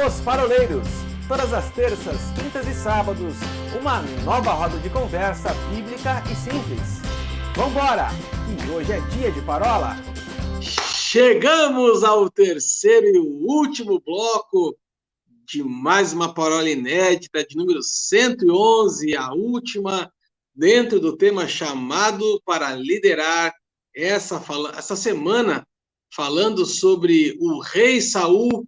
Os Paroleiros, todas as terças, quintas e sábados, uma nova roda de conversa bíblica e simples. Vambora, que hoje é dia de parola. Chegamos ao terceiro e último bloco de mais uma parola inédita, de número 111, a última, dentro do tema chamado para liderar essa semana, falando sobre o rei Saul.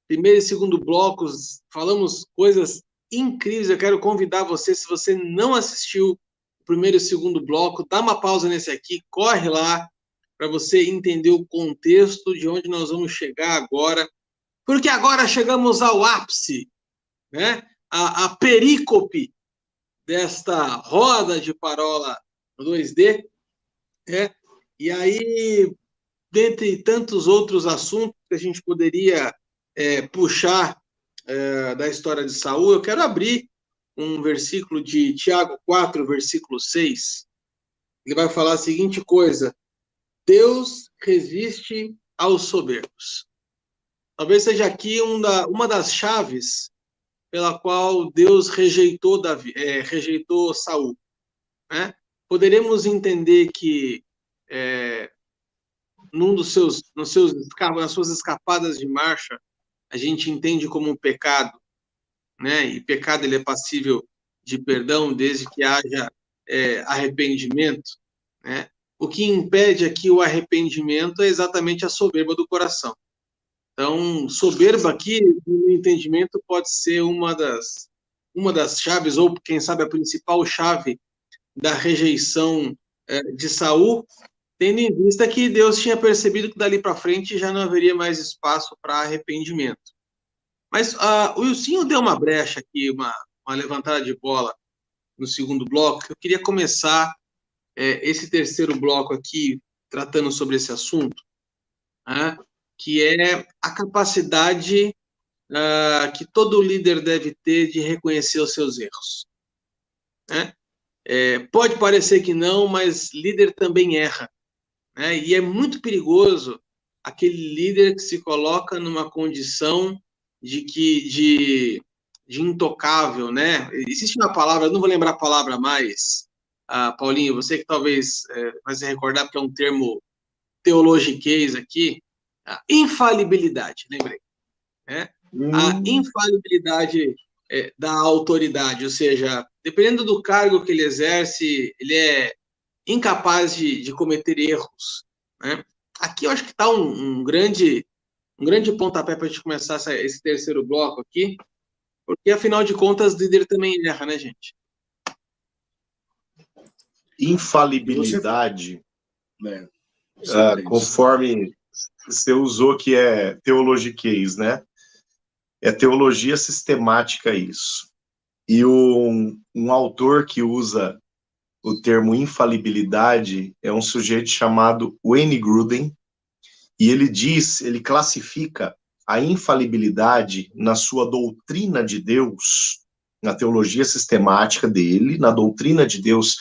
Primeiro e segundo blocos, falamos coisas incríveis. Eu quero convidar você, se você não assistiu o primeiro e segundo bloco, dá uma pausa nesse aqui, corre lá, para você entender o contexto de onde nós vamos chegar agora, porque agora chegamos ao ápice, né? A perícope desta roda de parola 2D, né? E aí, dentre tantos outros assuntos que a gente poderia puxar da história de Saul, eu quero abrir um versículo de Tiago 4, versículo 6. Ele vai falar a seguinte coisa: Deus resiste aos soberbos. Talvez seja aqui uma das chaves pela qual Deus rejeitou Saul, né? Poderemos entender que nas suas escapadas de marcha, a gente entende como um pecado, né? E pecado ele é passível de perdão desde que haja arrependimento, né? O que impede aqui o arrependimento é exatamente a soberba do coração. Então, soberba aqui, no entendimento, pode ser uma das chaves, ou quem sabe a principal chave da rejeição de Saul, tendo em vista que Deus tinha percebido que dali para frente já não haveria mais espaço para arrependimento. Mas o Wilsinho deu uma brecha aqui, uma levantada de bola no segundo bloco. Eu queria começar esse terceiro bloco aqui, tratando sobre esse assunto, né, que é a capacidade que todo líder deve ter de reconhecer os seus erros, né? Pode parecer que não, mas líder também erra, né? E é muito perigoso aquele líder que se coloca numa condição de intocável, né? Existe uma palavra, não vou lembrar a palavra mais, Paulinho, você que talvez vai se recordar, porque é um termo teologiquez aqui, a infalibilidade, lembrei, né? A infalibilidade da autoridade, ou seja, dependendo do cargo que ele exerce, ele é incapaz de cometer erros, né? Aqui eu acho que está um grande pontapé para a gente começar esse terceiro bloco aqui, porque, afinal de contas, líder também erra, né, gente? Infalibilidade, né? Conforme você usou, que é teologiquez, né? É teologia sistemática isso. E um autor que usa o termo infalibilidade é um sujeito chamado Wayne Grudem, e ele classifica a infalibilidade na sua doutrina de Deus, na teologia sistemática dele, na doutrina de Deus,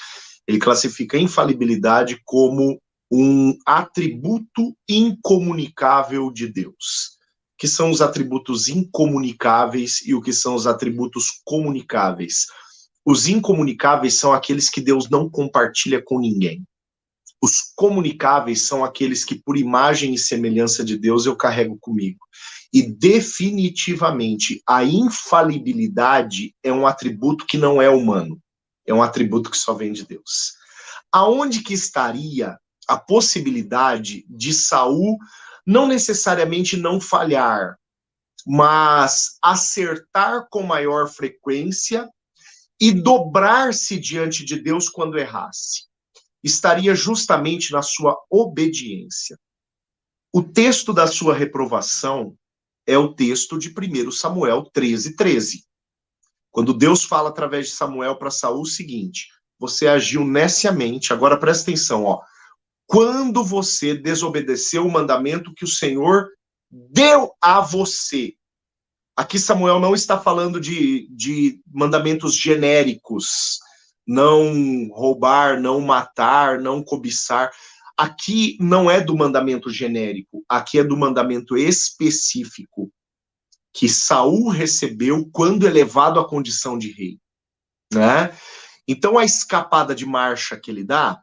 ele classifica a infalibilidade como um atributo incomunicável de Deus. O que são os atributos incomunicáveis e o que são os atributos comunicáveis? Os incomunicáveis são aqueles que Deus não compartilha com ninguém. Os comunicáveis são aqueles que, por imagem e semelhança de Deus, eu carrego comigo. E, definitivamente, a infalibilidade é um atributo que não é humano. É um atributo que só vem de Deus. Aonde que estaria a possibilidade de Saul não necessariamente não falhar, mas acertar com maior frequência e dobrar-se diante de Deus quando errasse? Estaria justamente na sua obediência. O texto da sua reprovação é o texto de 1 Samuel 13:13. Quando Deus fala através de Samuel para Saul o seguinte: você agiu neciamente, agora presta atenção, ó. Quando você desobedeceu o mandamento que o Senhor deu a você. Aqui Samuel não está falando de mandamentos genéricos, não roubar, não matar, não cobiçar. Aqui não é do mandamento genérico, aqui é do mandamento específico. que Saul recebeu quando elevado à condição de rei, né? Então a escapada de marcha que ele dá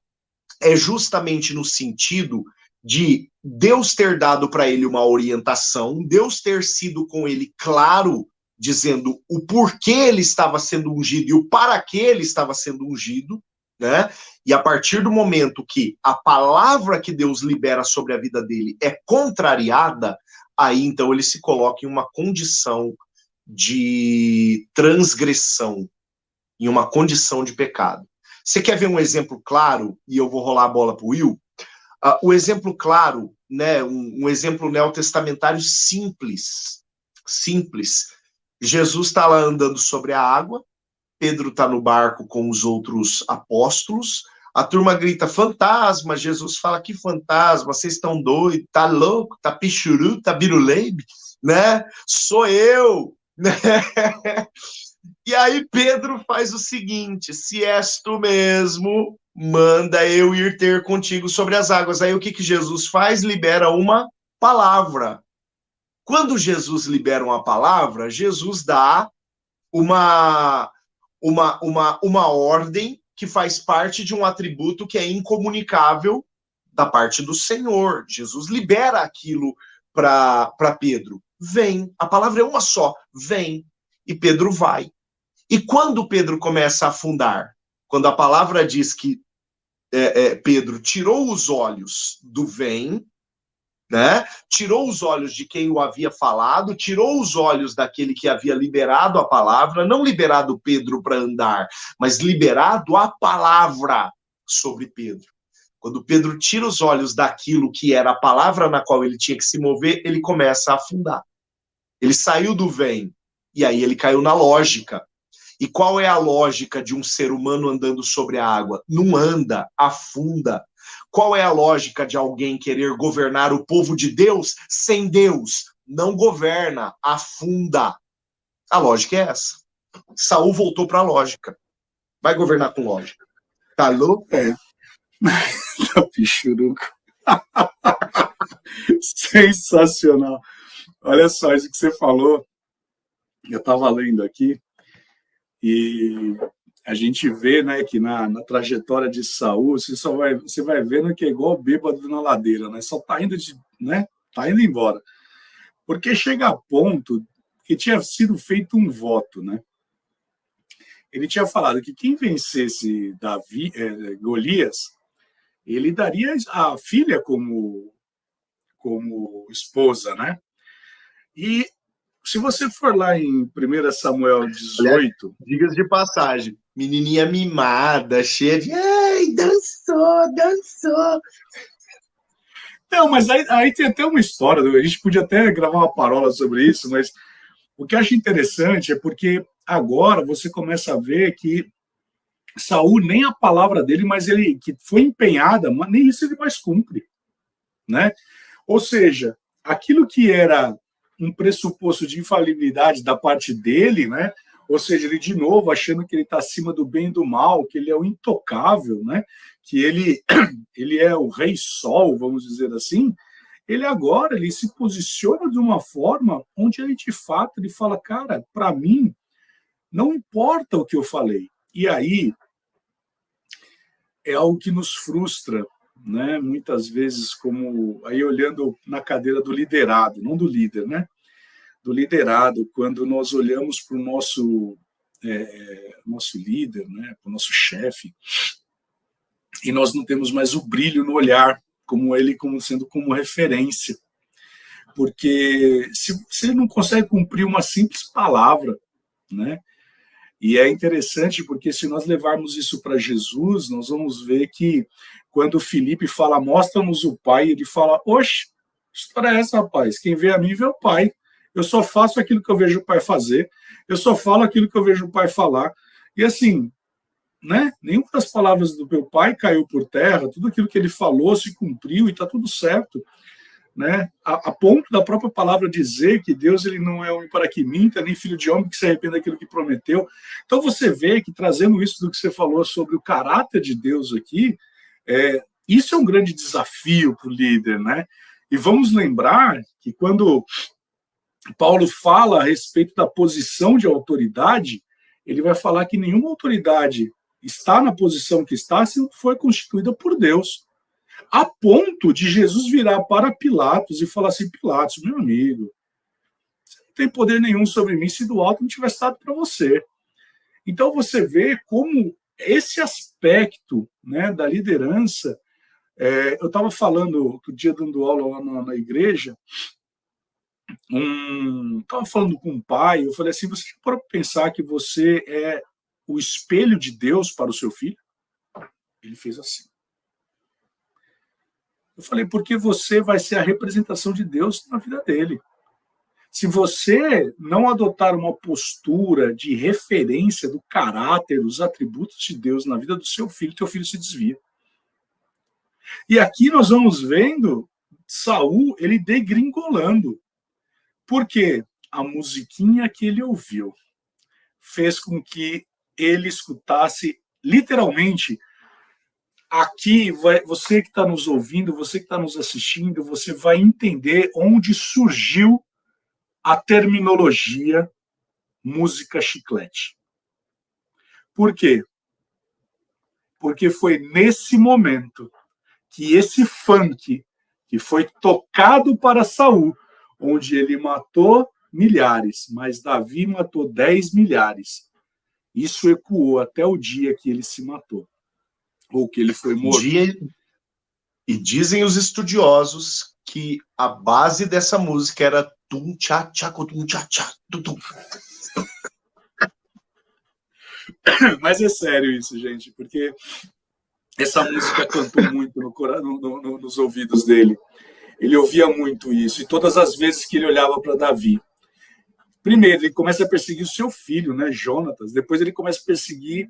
é justamente no sentido de Deus ter dado para ele uma orientação, Deus ter sido com ele claro, dizendo o porquê ele estava sendo ungido e o para que ele estava sendo ungido, né? E a partir do momento que a palavra que Deus libera sobre a vida dele é contrariada, aí então ele se coloca em uma condição de transgressão, em uma condição de pecado. Você quer ver um exemplo claro? E eu vou rolar a bola para o Will. O exemplo claro, né, um exemplo neotestamentário simples. Jesus está lá andando sobre a água, Pedro está no barco com os outros apóstolos, a turma grita, fantasma, Jesus fala, que fantasma, vocês estão doidos, tá louco, tá pichuru, tá biruleibe, né? Sou eu, né? E aí Pedro faz o seguinte, se és tu mesmo, manda eu ir ter contigo sobre as águas. Aí o que Jesus faz? Libera uma palavra. Quando Jesus libera uma palavra, Jesus dá uma ordem que faz parte de um atributo que é incomunicável da parte do Senhor. Jesus libera aquilo para Pedro. Vem, a palavra é uma só, vem. E Pedro vai. E quando Pedro começa a afundar? Quando a palavra diz que Pedro tirou os olhos do vem, né? Tirou os olhos de quem o havia falado, tirou os olhos daquele que havia liberado a palavra, não liberado Pedro para andar, mas liberado a palavra sobre Pedro. Quando Pedro tira os olhos daquilo que era a palavra na qual ele tinha que se mover, ele começa a afundar. Ele saiu do vem, e aí ele caiu na lógica. E qual é a lógica de um ser humano andando sobre a água? Não anda, afunda. Qual é a lógica de alguém querer governar o povo de Deus sem Deus? Não governa, afunda. A lógica é essa. Saul voltou para a lógica. Vai governar com lógica. Tá louco? Tá pichuruco. Sensacional. Olha só, isso que você falou. Eu estava lendo aqui e a gente vê, né, que na trajetória de Saul, você vai vendo que é igual bêbado na ladeira, né? Só tá indo tá indo embora. Porque chega a ponto que tinha sido feito um voto, né? Ele tinha falado que quem vencesse Golias, ele daria a filha como esposa, né? E se você for lá em 1 Samuel 18... Digas de passagem, menininha mimada, cheia de... Ai, dançou. Não, mas aí tem até uma história, a gente podia até gravar uma parola sobre isso, mas o que eu acho interessante é porque agora você começa a ver que Saul, nem a palavra dele, mas ele que foi empenhada, mas nem isso ele mais cumpre, né? Ou seja, aquilo que era um pressuposto de infalibilidade da parte dele, né? Ou seja, ele de novo achando que ele está acima do bem e do mal, que ele é o intocável, né? Que ele é o rei sol, vamos dizer assim. Ele agora ele se posiciona de uma forma onde ele de fato ele fala, cara, para mim não importa o que eu falei. E aí é algo que nos frustra, né? Muitas vezes, como aí olhando na cadeira do liderado, não do líder, né? Do liderado, quando nós olhamos para o nosso líder, né? Para o nosso chefe, e nós não temos mais o brilho no olhar, como sendo como referência, porque se ele não consegue cumprir uma simples palavra, né? E é interessante porque se nós levarmos isso para Jesus, nós vamos ver que quando Filipe fala, mostra-nos o Pai, ele fala, oxe, que história é essa, rapaz? Quem vê a mim vê o Pai. Eu só faço aquilo que eu vejo o Pai fazer, eu só falo aquilo que eu vejo o Pai falar. E assim, né? Nenhuma das palavras do meu Pai caiu por terra, tudo aquilo que ele falou se cumpriu e está tudo certo. Né? A ponto da própria palavra dizer que Deus ele não é homem para que minta, nem filho de homem que se arrependa daquilo que prometeu. Então você vê que, trazendo isso do que você falou sobre o caráter de Deus aqui, isso é um grande desafio para o líder, né? E vamos lembrar que quando Paulo fala a respeito da posição de autoridade, ele vai falar que nenhuma autoridade está na posição que está se não foi constituída por Deus. A ponto de Jesus virar para Pilatos e falar assim: Pilatos, meu amigo, você não tem poder nenhum sobre mim se do alto não tivesse dado para você. Então você vê como esse aspecto, né, da liderança. Eu estava falando outro dia, dando aula lá na igreja, estava falando com um pai, eu falei assim: você já parou para pensar que você é o espelho de Deus para o seu filho? Ele fez assim. Eu falei: porque você vai ser a representação de Deus na vida dele. Se você não adotar uma postura de referência do caráter, dos atributos de Deus na vida do seu filho, teu filho se desvia. E aqui nós vamos vendo Saul, ele degringolando. Por quê? A musiquinha que ele ouviu fez com que ele escutasse, literalmente, aqui, você que está nos ouvindo, você que está nos assistindo, você vai entender onde surgiu a terminologia música chiclete. Por quê? Porque foi nesse momento que esse funk, que foi tocado para Saul, onde ele matou milhares, mas Davi matou 10 milhares. Isso ecoou até o dia que ele se matou, ou que ele foi morto. E dizem os estudiosos que a base dessa música era tum tcha tcha tum tcha tcha tum. Mas é sério isso, gente, porque essa música cantou muito nos ouvidos dele. Ele ouvia muito isso, e todas as vezes que ele olhava para Davi, primeiro ele começa a perseguir o seu filho, né, Jonatas, depois ele começa a perseguir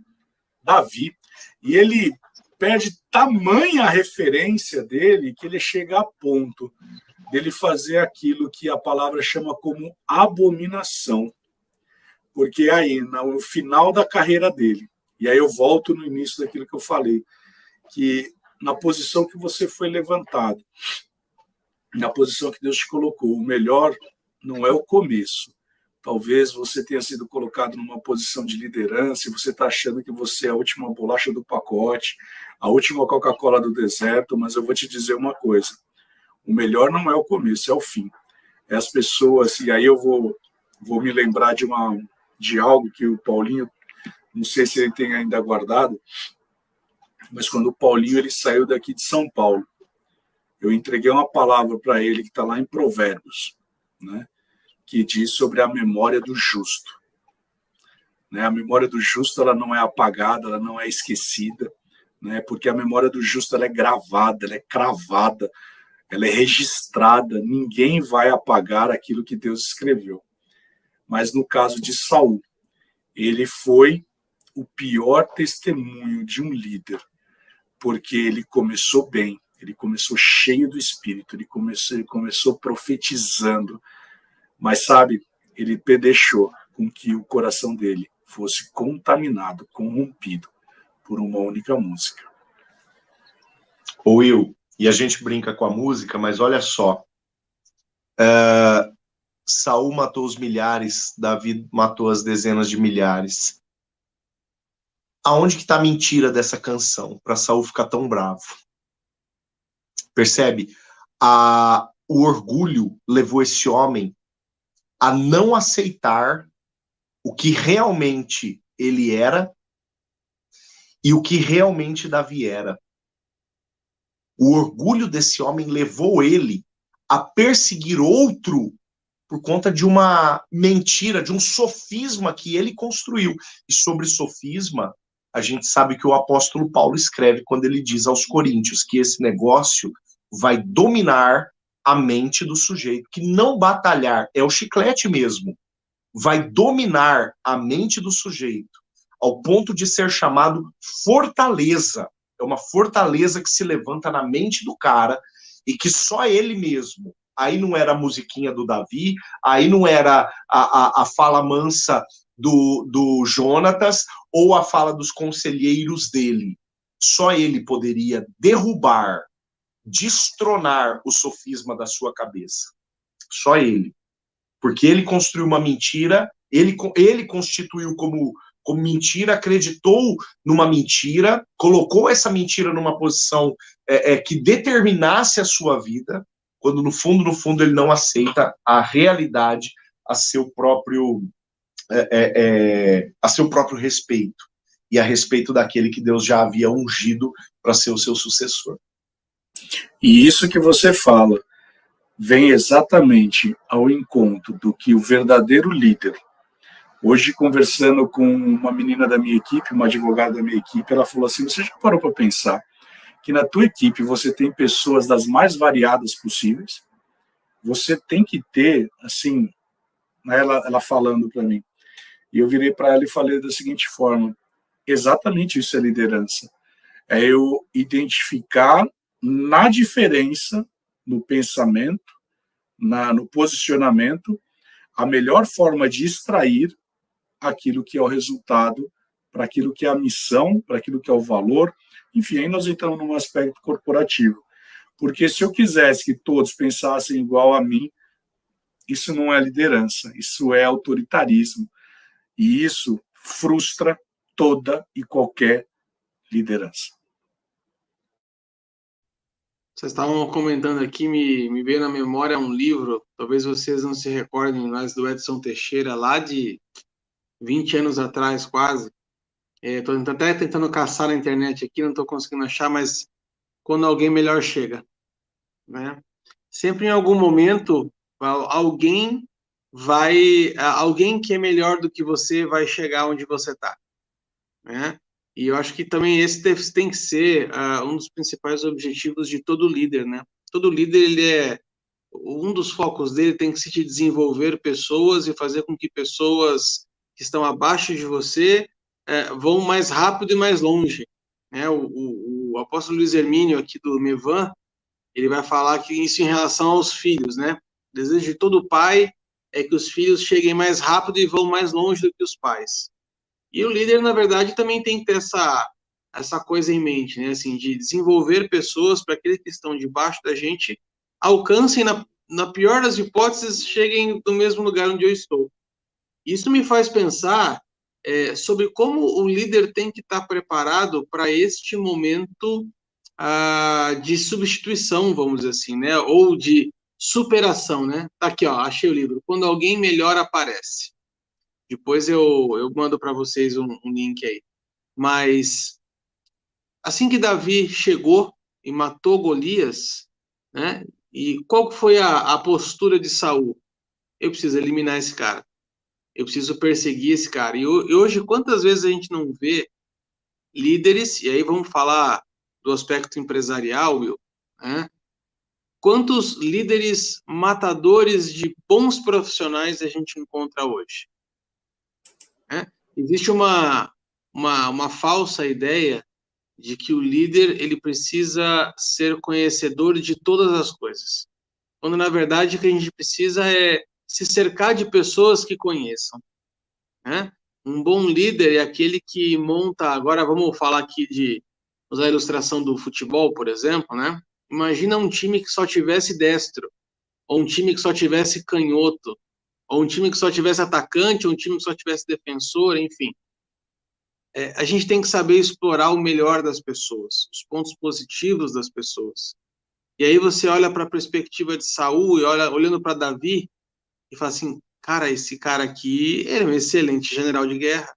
Davi, e ele perde tamanha referência dele que ele chega a ponto dele fazer aquilo que a palavra chama como abominação. Porque aí, no final da carreira dele, e aí eu volto no início daquilo que eu falei, que na posição que você foi levantado, na posição que Deus te colocou, o melhor não é o começo. Talvez você tenha sido colocado numa posição de liderança e você está achando que você é a última bolacha do pacote, a última Coca-Cola do deserto, mas eu vou te dizer uma coisa: o melhor não é o começo, é o fim. É as pessoas, e aí eu vou me lembrar de algo que o Paulinho, não sei se ele tem ainda guardado, mas quando o Paulinho ele saiu daqui de São Paulo, eu entreguei uma palavra para ele que está lá em Provérbios, né, que diz sobre a memória do justo. Né, a memória do justo ela não é apagada, ela não é esquecida, né, porque a memória do justo ela é gravada, ela é cravada, ela é registrada, ninguém vai apagar aquilo que Deus escreveu. Mas no caso de Saul, ele foi o pior testemunho de um líder, porque ele começou bem, ele começou cheio do Espírito, ele começou profetizando, mas sabe, ele deixou com que o coração dele fosse contaminado, corrompido por uma única música. Ô Will, e a gente brinca com a música, mas olha só, Saul matou os milhares, Davi matou as dezenas de milhares. Aonde que está a mentira dessa canção, para Saul ficar tão bravo? Percebe? O orgulho levou esse homem a não aceitar o que realmente ele era e o que realmente Davi era. O orgulho desse homem levou ele a perseguir outro por conta de uma mentira, de um sofisma que ele construiu. E sobre sofisma, a gente sabe que o apóstolo Paulo escreve quando ele diz aos Coríntios que esse negócio vai dominar a mente do sujeito, que não batalhar, é o chiclete mesmo, vai dominar a mente do sujeito, ao ponto de ser chamado fortaleza. É uma fortaleza que se levanta na mente do cara e que só ele mesmo. Aí não era a musiquinha do Davi, aí não era a fala mansa do Jonatas ou a fala dos conselheiros dele. Só ele poderia derrubar, destronar o sofisma da sua cabeça. Só ele. porque ele construiu uma mentira, ele constituiu como mentira, acreditou numa mentira, colocou essa mentira numa posição que determinasse a sua vida, quando no fundo ele não aceita a realidade a seu próprio respeito, e a respeito daquele que Deus já havia ungido para ser o seu sucessor. E isso que você fala vem exatamente ao encontro do que o verdadeiro líder. Hoje, conversando com uma menina da minha equipe, uma advogada da minha equipe, ela falou assim: você já parou para pensar que na tua equipe você tem pessoas das mais variadas possíveis? Você tem que ter, assim, ela falando para mim, e eu virei para ela e falei da seguinte forma: exatamente isso é liderança. É eu identificar na diferença, no pensamento, no posicionamento, a melhor forma de extrair aquilo que é o resultado, para aquilo que é a missão, para aquilo que é o valor. Enfim, aí nós entramos num aspecto corporativo. Porque se eu quisesse que todos pensassem igual a mim, isso não é liderança, isso é autoritarismo. E isso frustra toda e qualquer liderança. Vocês estavam comentando aqui, me veio na memória um livro, talvez vocês não se recordem, mas do Edson Teixeira, lá de 20 anos atrás, quase. Estou até tentando caçar na internet aqui, não estou conseguindo achar, mas quando alguém melhor chega, né? Sempre em algum momento, alguém que é melhor do que você vai chegar onde você está, né? E eu acho que também esse tem que ser um dos principais objetivos de todo líder, né? Todo líder, um dos focos dele tem que ser de desenvolver pessoas e fazer com que pessoas que estão abaixo de você vão mais rápido e mais longe, né? O apóstolo Luiz Hermínio, aqui do Mevan, ele vai falar que isso em relação aos filhos, né? O desejo de todo pai é que os filhos cheguem mais rápido e vão mais longe do que os pais. E o líder, na verdade, também tem que ter essa coisa em mente, né? Assim, de desenvolver pessoas para aqueles que estão debaixo da gente alcancem, na pior das hipóteses, cheguem no mesmo lugar onde eu estou. Isso me faz pensar sobre como o líder tem que estar preparado para este momento de substituição, vamos dizer assim, né? Ou de superação, né? Tá aqui, ó, achei o livro. Quando alguém melhor aparece. Depois eu mando para vocês um link aí. Mas assim que Davi chegou e matou Golias, né? E qual foi a postura de Saul? Eu preciso eliminar esse cara. Eu preciso perseguir esse cara. E hoje, quantas vezes a gente não vê líderes, e aí vamos falar do aspecto empresarial, Will, né? Quantos líderes matadores de bons profissionais a gente encontra hoje? Existe uma falsa ideia de que o líder ele precisa ser conhecedor de todas as coisas, quando na verdade o que a gente precisa é se cercar de pessoas que conheçam, né? Um bom líder é aquele que monta, agora vamos falar aqui de usar a ilustração do futebol, por exemplo, né? Imagina um time que só tivesse destro, ou um time que só tivesse canhoto, ou um time que só tivesse atacante, ou um time que só tivesse defensor, enfim. A gente tem que saber explorar o melhor das pessoas, os pontos positivos das pessoas. E aí você olha para a perspectiva de Saul e olhando para Davi e fala assim, cara, esse cara aqui ele é um excelente general de guerra.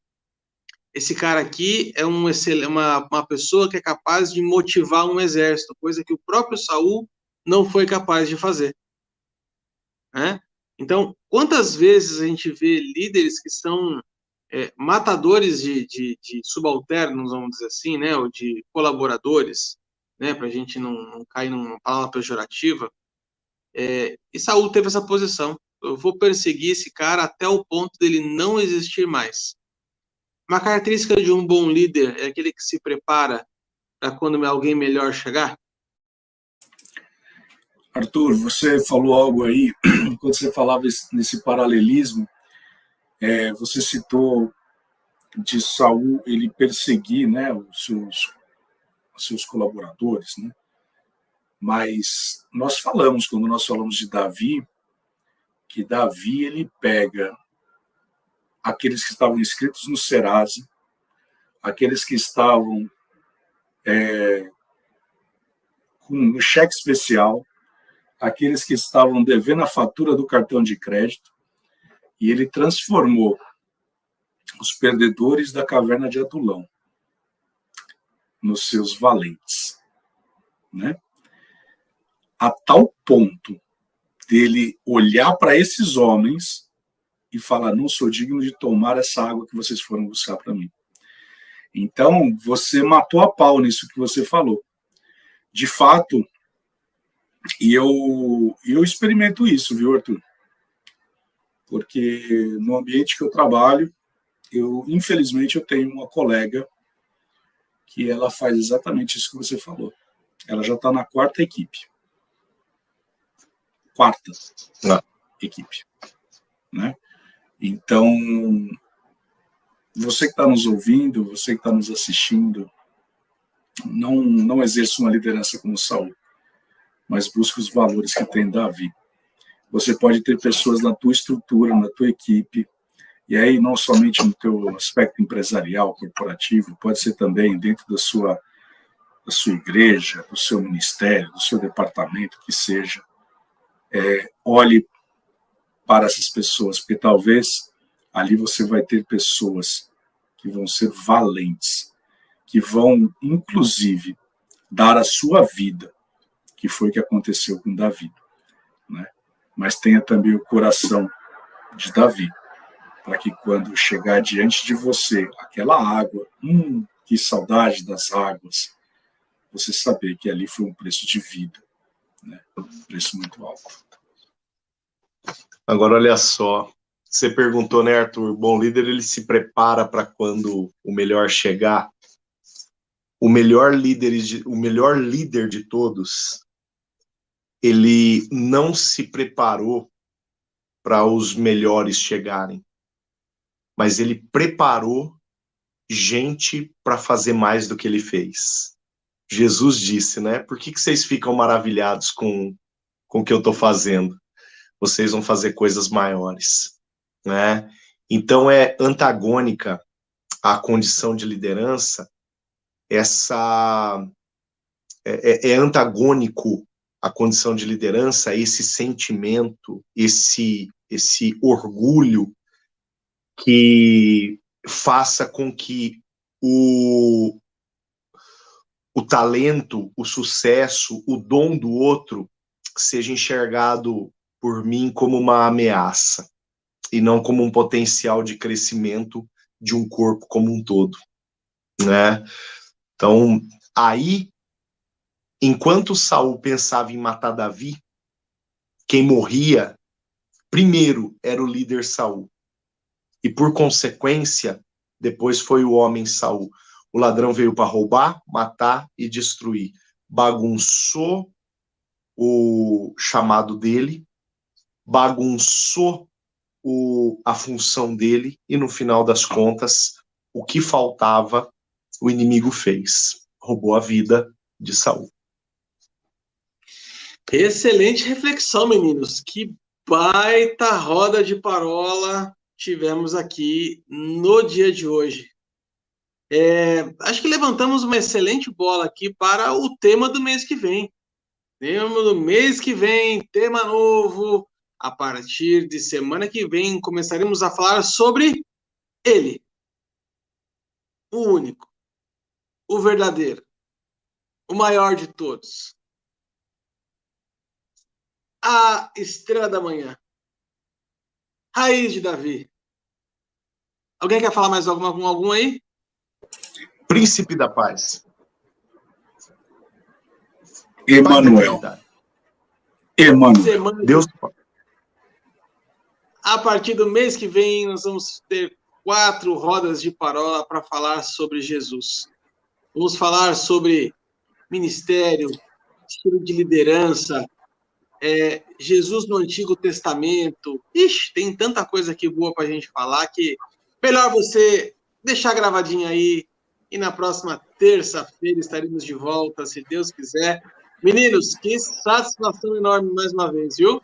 Esse cara aqui é uma pessoa que é capaz de motivar um exército, coisa que o próprio Saul não foi capaz de fazer, né? Então, quantas vezes a gente vê líderes que são matadores de subalternos, vamos dizer assim, né, ou de colaboradores, né, para a gente não cair numa palavra pejorativa, e Saul teve essa posição. Eu vou perseguir esse cara até o ponto dele não existir mais. Uma característica de um bom líder é aquele que se prepara para quando alguém melhor chegar? Arthur, você falou algo aí, quando você falava nesse paralelismo, você citou de Saul ele perseguir, né, os seus colaboradores, né? Mas quando nós falamos de Davi, que Davi ele pega aqueles que estavam inscritos no Serasa, aqueles que estavam com um cheque especial, aqueles que estavam devendo a fatura do cartão de crédito, e ele transformou os perdedores da caverna de Adulão nos seus valentes, né? A tal ponto dele olhar para esses homens e falar: não sou digno de tomar essa água que vocês foram buscar para mim. Então, você matou a pau nisso que você falou. De fato, e eu experimento isso, viu, Arthur? Porque no ambiente que eu trabalho, infelizmente, eu tenho uma colega que ela faz exatamente isso que você falou. Ela já está na quarta equipe. Equipe. Né? Então, você que está nos ouvindo, você que está nos assistindo, não exerça uma liderança como Saul, mas busque os valores que tem Davi. Você pode ter pessoas na tua estrutura, na tua equipe, e aí não somente no teu aspecto empresarial, corporativo, pode ser também dentro da sua igreja, do seu ministério, do seu departamento, que seja. Olhe para essas pessoas, porque talvez ali você vai ter pessoas que vão ser valentes, que vão, inclusive, dar a sua vida, que foi o que aconteceu com Davi, né? Mas tenha também o coração de Davi, para que quando chegar diante de você aquela água, que saudade das águas, você saber que ali foi um preço de vida, né? Um preço muito alto. Agora, olha só, você perguntou, né, Arthur? Bom líder, ele se prepara para quando o melhor chegar. O melhor líder de todos, ele não se preparou para os melhores chegarem, mas ele preparou gente para fazer mais do que ele fez. Jesus disse, né? Por que vocês ficam maravilhados com o que eu estou fazendo? Vocês vão fazer coisas maiores, né? Então é antagônica à condição de liderança, é antagônico à condição de liderança esse sentimento, esse orgulho que faça com que o talento, o sucesso, o dom do outro seja enxergado por mim como uma ameaça e não como um potencial de crescimento de um corpo como um todo, né? Então, aí, enquanto Saul pensava em matar Davi, quem morria primeiro era o líder Saul. E por consequência, depois foi o homem Saul. O ladrão veio para roubar, matar e destruir. Bagunçou o chamado dele, bagunçou a função dele e, no final das contas, o que faltava, o inimigo fez. Roubou a vida de Saul. Excelente reflexão, meninos. Que baita roda de parola tivemos aqui no dia de hoje. Acho que levantamos uma excelente bola aqui para o tema do mês que vem. Tema do mês que vem, tema novo. A partir de semana que vem, começaremos a falar sobre ele. O único. O verdadeiro. O maior de todos. A estrela da manhã. Raiz de Davi. Alguém quer falar mais algum aí? Príncipe da paz. Emanuel. Deus. A partir do mês que vem, nós vamos ter 4 rodas de parola para falar sobre Jesus. Vamos falar sobre ministério, estilo de liderança, Jesus no Antigo Testamento. Ixi, tem tanta coisa aqui boa para a gente falar que melhor você deixar gravadinho aí e na próxima terça-feira estaremos de volta, se Deus quiser. Meninos, que satisfação enorme mais uma vez, viu?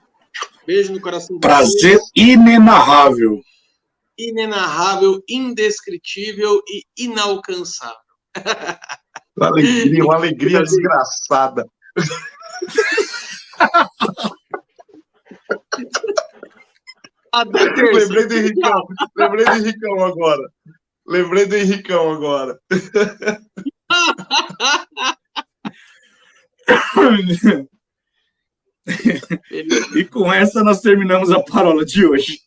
Beijo no coração de Prazer vocês. inenarrável. Inenarrável, indescritível e inalcançável. Uma alegria desgraçada. Até terça. Lembrei do Henricão agora. E com essa nós terminamos a parola de hoje.